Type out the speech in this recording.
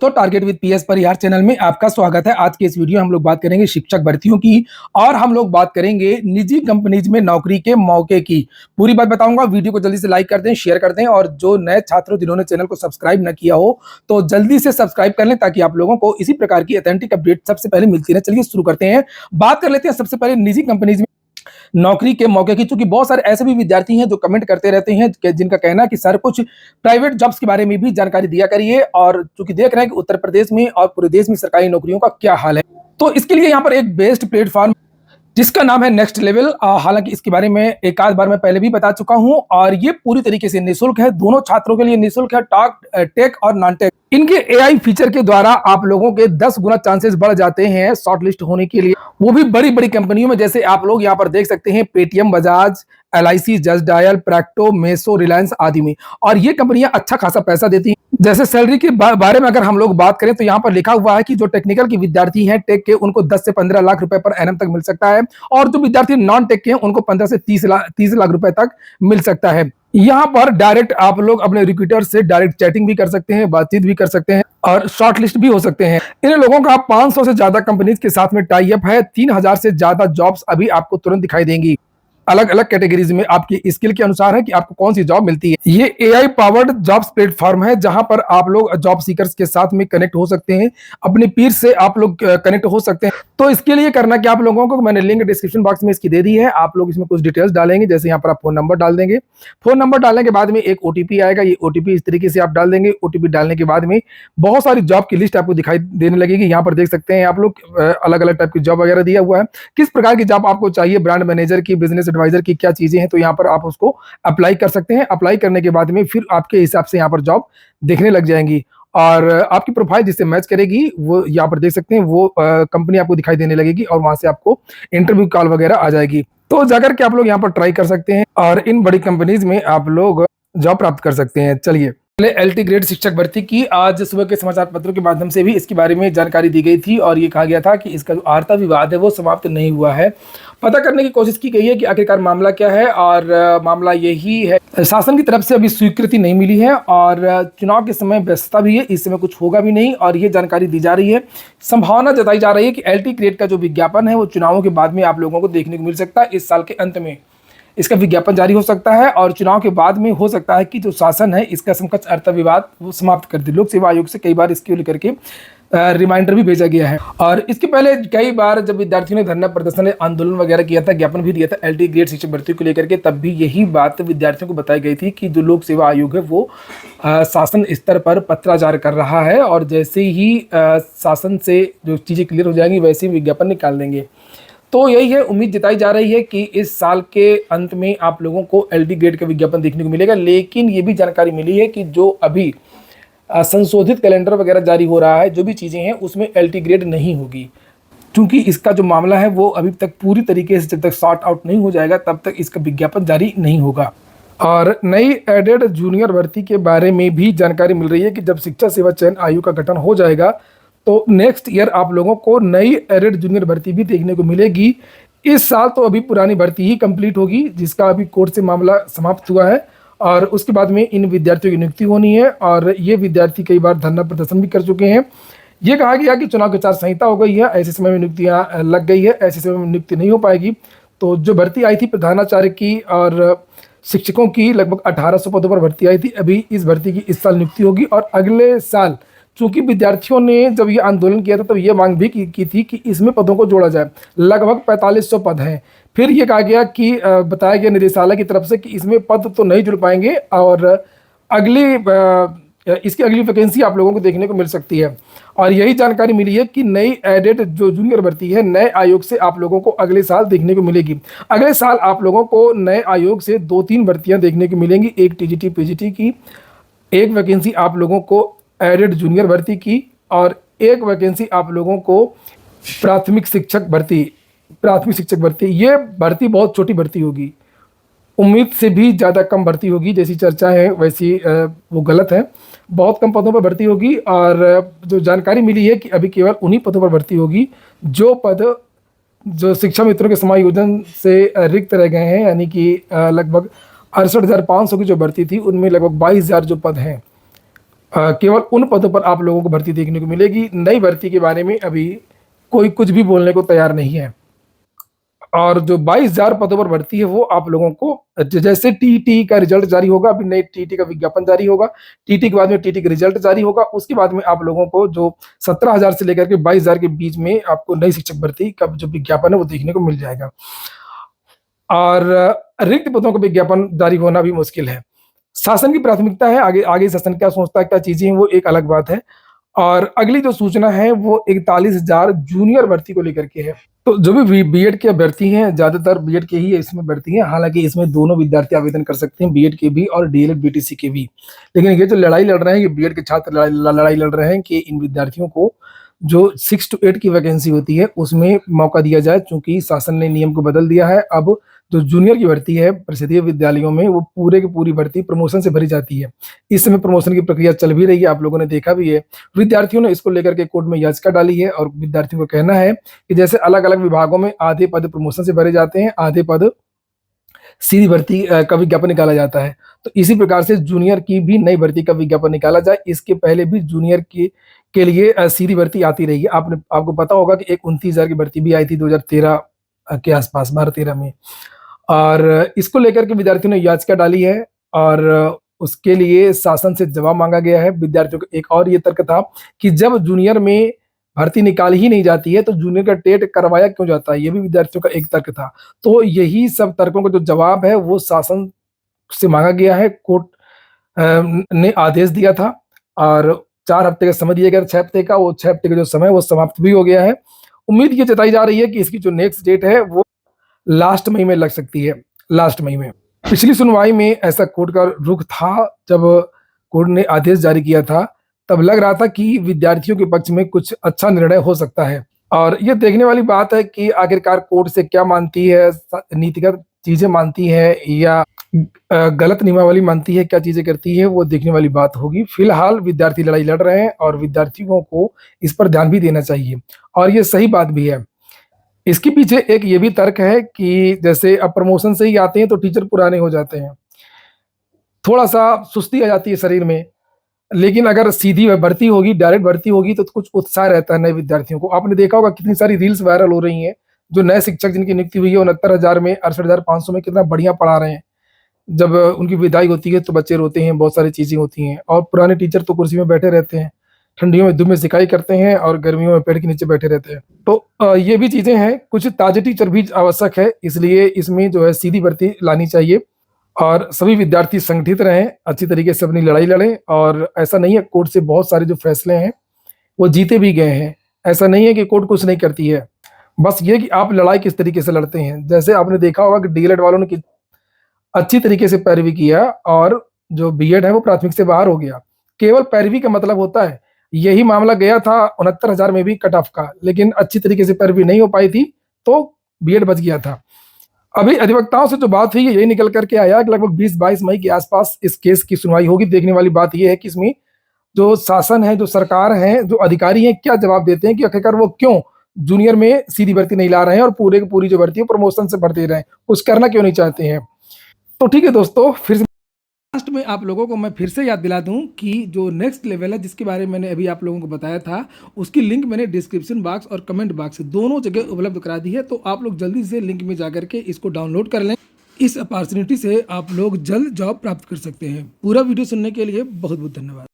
दोस्तों, target with PS Parihar channel में आपका स्वागत है। आज के इस वीडियो में हम लोग बात करेंगे शिक्षक भर्तियों की और हम लोग बात करेंगे निजी कंपनीज में नौकरी के मौके की। पूरी बात बताऊंगा। वीडियो को जल्दी से लाइक कर दें, शेयर कर दें और जो नए छात्रों जिन्होंने चैनल को सब्सक्राइब न किया हो तो जल्दी से सब्सक्राइब कर लें ताकि आप लोगों को इसी प्रकार की ऑथेंटिक अपडेट सबसे पहले मिलती रहे। चलिए शुरू करते हैं। बात कर लेते हैं सबसे पहले निजी कंपनीज में नौकरी के मौके की। चूंकि बहुत सारे ऐसे भी विद्यार्थी हैं जो कमेंट करते रहते हैं जिनका कहना है कि सर कुछ प्राइवेट जॉब्स के बारे में भी जानकारी दिया करिए, और चूंकि देख रहे हैं कि उत्तर प्रदेश में और पूरे देश में सरकारी नौकरियों का क्या हाल है, तो इसके लिए यहाँ पर एक बेस्ट प्लेटफॉर्म जिसका नाम है नेक्स्ट लेवल। हालांकि इसके बारे में एक आध बार मैं पहले भी बता चुका हूं और ये पूरी तरीके से निःशुल्क है। दोनों छात्रों के लिए निःशुल्क है, टेक और नॉन टेक। इनके एआई फीचर के द्वारा आप लोगों के 10 गुना चांसेस बढ़ जाते हैं शॉर्टलिस्ट होने के लिए, वो भी बड़ी बड़ी कंपनियों में। जैसे आप लोग यहाँ पर देख सकते हैं Paytm, Bajaj, LIC, just dial, Practo, meso, Reliance आदि में। और ये कंपनियां अच्छा खासा पैसा देती हैं। जैसे सैलरी के बारे में अगर हम लोग बात करें तो यहाँ पर लिखा हुआ है कि जो टेक्निकल के विद्यार्थी हैं टेक के, उनको 10 से 15 लाख रुपए पर एनम तक मिल सकता है, और जो विद्यार्थी नॉन टेक के हैं उनको 15 से 30 लाख रुपए तक मिल सकता है। यहाँ पर डायरेक्ट आप लोग अपने रिक्रूटर से डायरेक्ट चैटिंग भी कर सकते हैं, बातचीत भी कर सकते हैं और शॉर्टलिस्ट भी हो सकते हैं। इन लोगों का 500 से ज्यादा कंपनीज के साथ में टाई अप है। 3000 से ज्यादा जॉब्स अभी आपको तुरंत दिखाई देंगी। अलग अलग कैटेगरीज में आपकी स्किल के अनुसार है कि आपको कौन सी जॉब मिलती है। ये एआई पावर्ड जॉब्स प्लेटफॉर्म है जहां पर आप लोग जॉब सीकर्स के साथ में कनेक्ट हो सकते हैं, अपने पीर से आप लोग कनेक्ट हो सकते हैं। तो इसके लिए करना क्या आप लोगों को, मैंने लिंक डिस्क्रिप्शन बॉक्स में इसकी दे दी है। आप लोग इसमें कुछ डिटेल्स डालेंगे, जैसे यहाँ पर आप फोन नंबर डाल देंगे। फोन नंबर डालने के बाद में एक ओटीपी आएगा। ये ओटीपी इस तरीके से आप डाल देंगे। ओटीपी डालने के बाद में बहुत सारी जॉब की लिस्ट आपको दिखाई देने लगेगी। यहाँ पर देख सकते हैं आप लोग अलग अलग टाइप की जॉब वगैरह दिया हुआ है। किस प्रकार की जॉब आपको चाहिए, ब्रांड मैनेजर की, बिजनेस एडवाइजर की, क्या चीजें हैं, तो यहाँ पर आप उसको अप्लाई कर सकते हैं। अप्लाई करने के बाद में फिर आपके हिसाब से यहाँ पर जॉब देखने लग जाएंगी और आपकी प्रोफाइल जिससे मैच करेगी वो यहाँ पर देख सकते हैं, वो कंपनी आपको दिखाई देने लगेगी और वहां से आपको इंटरव्यू कॉल वगैरह आ जाएगी। तो जाकर के आप लोग यहाँ पर ट्राई कर सकते हैं और इन बड़ी कंपनीज में आप लोग जॉब प्राप्त कर सकते हैं। चलिए, एलटी ग्रेड शिक्षक भर्ती की आज सुबह के समाचार पत्रों के माध्यम से भी इसके बारे में जानकारी दी गई थी और ये कहा गया था कि इसका जो आर्ता विवाद है वो समाप्त नहीं हुआ है। पता करने की कोशिश की गई है कि आखिरकार मामला क्या है, और मामला यही है, शासन की तरफ से अभी स्वीकृति नहीं मिली है और चुनाव के समय व्यस्तता भी है, इस समय कुछ होगा भी नहीं और ये जानकारी दी जा रही है। संभावना जताई जा रही है कि एलटी ग्रेड का जो विज्ञापन है वो चुनावों के बाद में आप लोगों को देखने को मिल सकता है। इस साल के अंत में इसका विज्ञापन जारी हो सकता है और चुनाव के बाद में हो सकता है कि जो शासन है इसका समकक्ष अर्थ विवाद वो समाप्त कर दे। लोक सेवा आयोग से कई बार इसके लेकर के रिमाइंडर भी भेजा गया है और इसके पहले कई बार जब विद्यार्थियों ने धरना प्रदर्शन आंदोलन वगैरह किया था, ज्ञापन भी दिया था एलटी ग्रेड शिक्षक भर्ती को लेकर के, तब भी यही बात विद्यार्थियों को बताई गई थी कि जो लोक सेवा आयोग है वो शासन स्तर पर पत्राचार कर रहा है और जैसे ही शासन से जो चीज़ें क्लियर हो जाएंगी वैसे ही विज्ञापन निकाल देंगे। तो यही है, उम्मीद जताई जा रही है कि इस साल के अंत में आप लोगों को एलटी ग्रेड का विज्ञापन देखने को मिलेगा। लेकिन ये भी जानकारी मिली है कि जो अभी संशोधित कैलेंडर वगैरह जारी हो रहा है, जो भी चीज़ें हैं उसमें एलटी ग्रेड नहीं होगी, क्योंकि इसका जो मामला है वो अभी तक पूरी तरीके से जब तक सॉर्ट आउट नहीं हो जाएगा तब तक इसका विज्ञापन जारी नहीं होगा। और नई एडेड जूनियर भर्ती के बारे में भी जानकारी मिल रही है कि जब शिक्षा सेवा चयन आयोग का गठन हो जाएगा तो नेक्स्ट ईयर आप लोगों को नई एडेड जूनियर भर्ती भी देखने को मिलेगी। इस साल तो अभी पुरानी भर्ती ही कंप्लीट होगी जिसका अभी कोर्ट से मामला समाप्त हुआ है और उसके बाद में इन विद्यार्थियों की नियुक्ति होनी है और ये विद्यार्थी कई बार धरना प्रदर्शन भी कर चुके हैं। ये कहा गया कि चुनाव आचार संहिता हो गई है, ऐसे समय में नियुक्तियाँ लग गई है, ऐसे समय में नियुक्ति नहीं हो पाएगी। तो जो भर्ती आई थी प्रधानाचार्य की और शिक्षकों की, लगभग 1800 पदों पर भर्ती आई थी। अभी इस भर्ती की इस साल नियुक्ति होगी और अगले साल, चूंकि विद्यार्थियों ने जब ये आंदोलन किया था तब ये मांग भी की थी कि इसमें पदों को जोड़ा जाए। लगभग 4500 पद हैं। फिर ये कहा गया कि बताया गया निदेशालय की तरफ से कि इसमें पद तो नहीं जुड़ पाएंगे और इसकी अगली वैकेंसी आप लोगों को देखने को मिल सकती है। और यही जानकारी मिली है कि नई एडेड जो जूनियर भर्ती है नए आयोग से आप लोगों को अगले साल देखने को मिलेगी। अगले साल आप लोगों को नए आयोग से 2-3 भर्तियाँ देखने को मिलेंगी, एक टीजीटी पीजीटी की, एक वैकेंसी आप लोगों को एडेड जूनियर भर्ती की और एक वैकेंसी आप लोगों को प्राथमिक शिक्षक भर्ती। ये भर्ती बहुत छोटी भर्ती होगी, उम्मीद से भी ज़्यादा कम भर्ती होगी। जैसी चर्चा है वैसी वो गलत है। बहुत कम पदों पर भर्ती होगी और जो जानकारी मिली है कि अभी केवल उन्हीं पदों पर भर्ती होगी जो पद जो शिक्षा मित्रों के समायोजन से रिक्त रह गए हैं, यानी कि लगभग 68,500 की जो भर्ती थी उनमें लगभग 22,000 जो पद हैं केवल उन पदों पर आप लोगों को भर्ती देखने को मिलेगी। नई भर्ती के बारे में अभी कोई कुछ भी बोलने को तैयार नहीं है। और जो 22,000 पदों पर भर्ती है वो आप लोगों को जैसे टीटी का रिजल्ट जारी होगा, अभी नई टीटी का विज्ञापन जारी होगा, टीटी के बाद में टीटी का रिजल्ट जारी होगा, उसके बाद में आप लोगों को जो 17,000 से लेकर के 22,000 के बीच में आपको नई शिक्षक भर्ती का जो विज्ञापन है वो देखने को मिल जाएगा। और रिक्त पदों का विज्ञापन जारी होना भी मुश्किल है। शासन की प्राथमिकता है, आगे आगे शासन क्या सोचता है, क्या चीजें हैं, वो एक अलग बात है। और अगली जो सूचना है वो 41,000 जूनियर भर्ती को लेकर के है। तो जो भी बीएड के अभ्यर्थी हैं, ज्यादातर बीएड के ही इसमें भर्ती हैं। हालांकि इसमें दोनों विद्यार्थी आवेदन कर सकते हैं, बीएड के भी और डीएलएड बीटीसी के भी। लेकिन ये जो लड़ाई लड़ रहे हैं, ये बीएड के छात्र लड़ाई लड़ रहे हैं कि इन विद्यार्थियों को जो 6 to 8 की वैकेंसी होती है उसमें मौका दिया जाए, चूंकि शासन ने नियम को बदल दिया है। अब जो जूनियर की भर्ती है परिषदीय विद्यालयों में, वो पूरे की पूरी भर्ती प्रमोशन से भरी जाती है। इस समय प्रमोशन की प्रक्रिया चल भी रही है, आप लोगों ने देखा भी है। विद्यार्थियों ने इसको लेकर के कोर्ट में याचिका डाली है और विद्यार्थियों का कहना है कि जैसे अलग अलग विभागों में आधे पद प्रमोशन से भरे जाते हैं, आधे पद सीधी भर्ती का विज्ञापन निकाला जाता है, तो इसी प्रकार से जूनियर की भी नई भर्ती का विज्ञापन निकाला जाए। इसके पहले भी जूनियर के लिए सीधी भर्ती आती रही है। आपको पता होगा कि एक 29,000 की भर्ती भी आई थी 2013 के आसपास, 12-13 में। और इसको लेकर के विद्यार्थियों ने याचिका डाली है और उसके लिए शासन से जवाब मांगा गया है। विद्यार्थियों का एक और ये तर्क था कि जब जूनियर में भर्ती निकाली ही नहीं जाती है तो जूनियर का टेट करवाया क्यों जाता है, ये भी विद्यार्थियों का एक तर्क था। तो यही सब तर्कों का जो जवाब है वो शासन से मांगा गया है। कोर्ट ने आदेश दिया था और 4 हफ्ते का समय दिया गया था, 6 हफ्ते का। वो 6 हफ्ते का जो समय वो समाप्त भी हो गया है। उम्मीद ये जताई जा रही है कि इसकी जो नेक्स्ट डेट है वो लास्ट मई में लग सकती है, लास्ट मई में। पिछली सुनवाई में ऐसा कोर्ट का रुख था, जब कोर्ट ने आदेश जारी किया था तब लग रहा था कि विद्यार्थियों के पक्ष में कुछ अच्छा निर्णय हो सकता है। और ये देखने वाली बात है कि आखिरकार कोर्ट से क्या मानती है, नीतिगत चीजें मानती है या गलत नियमावली मानती है, क्या चीजें करती है, वो देखने वाली बात होगी। फिलहाल विद्यार्थी लड़ाई लड़ रहे हैं और विद्यार्थियों को इस पर ध्यान भी देना चाहिए और ये सही बात भी है। इसके पीछे एक ये भी तर्क है कि जैसे अब प्रमोशन से ही आते हैं तो टीचर पुराने हो जाते हैं, थोड़ा सा सुस्ती आ जाती है शरीर में। लेकिन अगर सीधी भर्ती होगी, डायरेक्ट भर्ती होगी तो कुछ उत्साह रहता है नए विद्यार्थियों को। आपने देखा होगा कितनी सारी रील्स वायरल हो रही हैं, जो नए शिक्षक जिनकी नियुक्ति हुई है 69,000 में, 68,500 में कितना बढ़िया पढ़ा रहे हैं। जब उनकी विदाई होती है तो बच्चे रोते हैं, बहुत सारी चीजें होती हैं। और पुराने टीचर तो कुर्सी में बैठे रहते हैं, ठंडियों में धूप में सिकाई करते हैं और गर्मियों में पेड़ के नीचे बैठे रहते हैं। तो ये भी चीजें हैं, कुछ ताजे टीचर भी आवश्यक है, इसलिए इसमें जो है सीधी भर्ती लानी चाहिए और सभी विद्यार्थी संगठित रहें, अच्छी तरीके से अपनी लड़ाई लड़ें। और ऐसा नहीं है, कोर्ट से बहुत सारे जो फैसले हैं वो जीते भी गए हैं। ऐसा नहीं है कि कोर्ट कुछ नहीं करती है, बस ये कि आप लड़ाई किस तरीके से लड़ते हैं। जैसे आपने देखा होगा कि डीएलएड वालों ने अच्छी तरीके से पैरवी किया और जो बीएड है वो प्राथमिक से बाहर हो गया। केवल पैरवी का मतलब होता है, यही मामला गया था 69,000 में भी कट ऑफ का, लेकिन अच्छी तरीके से पैरवी नहीं हो पाई थी तो बीएड बच गया था। अभी अधिवक्ताओं से जो बात हुई है यही निकल करके आया कि लगभग 20-22 मई के आसपास इस केस की सुनवाई होगी। देखने वाली बात यह है कि इसमें जो शासन है, जो सरकार है, जो अधिकारी हैं, क्या जवाब देते हैं कि आखिरकार वो क्यों जूनियर में सीधी भर्ती नहीं ला रहे हैं और पूरे की पूरी जो भर्ती है प्रमोशन से भरते रहे हैं, कुछ करना क्यों नहीं चाहते हैं। तो ठीक है दोस्तों, फिर लास्ट में आप लोगों को मैं फिर से याद दिला दूं कि जो नेक्स्ट लेवल है जिसके बारे में मैंने अभी आप लोगों को बताया था, उसकी लिंक मैंने डिस्क्रिप्शन बॉक्स और कमेंट बॉक्स दोनों जगह उपलब्ध करा दी है। तो आप लोग जल्दी से लिंक में जाकर के इसको डाउनलोड कर लें। इस अपॉर्चुनिटी से आप लोग जल्द जॉब प्राप्त कर सकते हैं। पूरा वीडियो सुनने के लिए बहुत बहुत धन्यवाद।